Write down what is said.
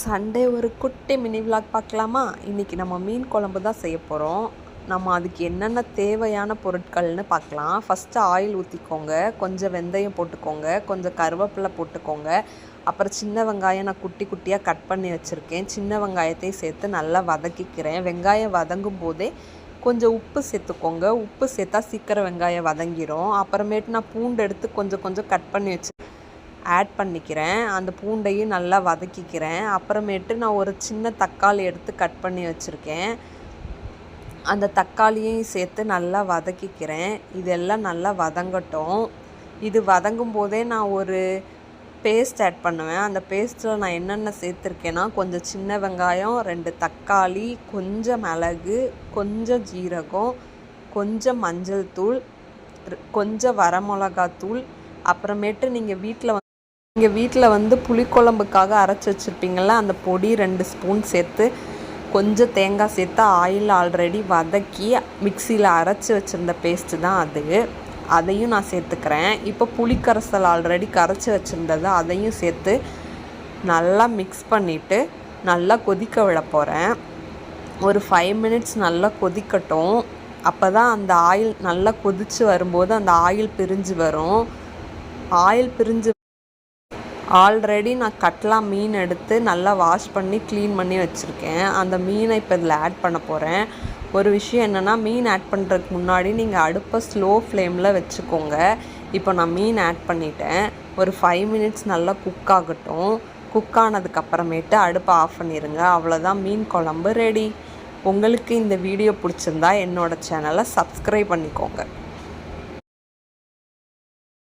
Sunday ஒரு குட்டி mini vlog பார்க்கலாமா? இன்றைக்கி நம்ம மீன் குழம்பு தான் செய்ய போகிறோம். நம்ம அதுக்கு என்னென்ன தேவையான பொருட்கள்னு பார்க்கலாம். ஃபஸ்ட்டு ஆயில் ஊற்றிக்கோங்க, கொஞ்சம் வெந்தயம் போட்டுக்கோங்க, கொஞ்சம் கருவேப்பிலை போட்டுக்கோங்க. அப்புறம் சின்ன வெங்காயம் நான் குட்டி குட்டியாக கட் பண்ணி வச்சுருக்கேன். சின்ன வெங்காயத்தையும் சேர்த்து நல்லா வதக்கிக்கிறேன். வெங்காயம் வதங்கும் போதே கொஞ்சம் உப்பு சேர்த்துக்கோங்க. உப்பு சேர்த்தா சீக்கிரம் வெங்காயம் வதங்கிடும். அப்புறமேட்டு நான் பூண்டு எடுத்து கொஞ்சம் கொஞ்சம் கட் பண்ணி ஆட் பண்ணிக்கிறேன். அந்த பூண்டையும் நல்லா வதக்கிக்கிறேன். அப்புறமேட்டு நான் ஒரு சின்ன தக்காளி எடுத்து கட் பண்ணி வச்சுருக்கேன். அந்த தக்காளியையும் சேர்த்து நல்லா வதக்கிக்கிறேன். இதெல்லாம் நல்லா வதங்கட்டும். இது வதங்கும் போதே நான் ஒரு பேஸ்ட் ஆட் பண்ணுவேன். அந்த பேஸ்ட்டில் நான் என்னென்ன சேர்த்துருக்கேன்னா, கொஞ்சம் சின்ன வெங்காயம், 2 தக்காளி, கொஞ்சம் மிளகு, கொஞ்சம் ஜீரகம், கொஞ்சம் மஞ்சள் தூள், கொஞ்சம் வரமிளகாத்தூள், அப்புறமேட்டு நீங்கள் வீட்டில் வந்து புளிக்குழம்புக்காக அரைச்சி வச்சுருப்பீங்கள, அந்த பொடி 2 ஸ்பூன் சேர்த்து கொஞ்சம் தேங்காய் சேர்த்து ஆயில் ஆல்ரெடி வதக்கி மிக்சியில் அரைச்சி வச்சுருந்த பேஸ்ட்டு தான் அது. அதையும் நான் சேர்த்துக்கிறேன். இப்போ புளிக்கரைசல் ஆல்ரெடி கரைச்சி வச்சுருந்தது அதையும் சேர்த்து நல்லா மிக்ஸ் பண்ணிவிட்டு நல்லா கொதிக்க விட போகிறேன். ஒரு 5 மினிட்ஸ் நல்லா கொதிக்கட்டும். அப்போ தான் அந்த ஆயில் நல்லா கொதித்து வரும்போது அந்த ஆயில் பிரிஞ்சு வரும். ஆயில் பிரிஞ்சு ஆல்ரெடி நான் கட்லா மீன் எடுத்து நல்லா வாஷ் பண்ணி க்ளீன் பண்ணி வச்சுருக்கேன். அந்த மீனை இப்போ இதில் ஆட் பண்ண போகிறேன். ஒரு விஷயம் என்னென்னா, மீன் ஆட் பண்ணுறதுக்கு முன்னாடி நீங்கள் அடுப்பை ஸ்லோ ஃப்ளேமில் வச்சுக்கோங்க. இப்போ நான் மீன் ஆட் பண்ணிட்டேன். ஒரு 5 மினிட்ஸ் நல்லா குக் ஆகட்டும். குக் ஆனதுக்கப்புறமேட்டு அடுப்பை ஆஃப் பண்ணிடுங்க. அவ்வளோதான், மீன் குழம்பு ரெடி. உங்களுக்கு இந்த வீடியோ பிடிச்சிருந்தா என்னோடய சேனலை சப்ஸ்கிரைப் பண்ணிக்கோங்க.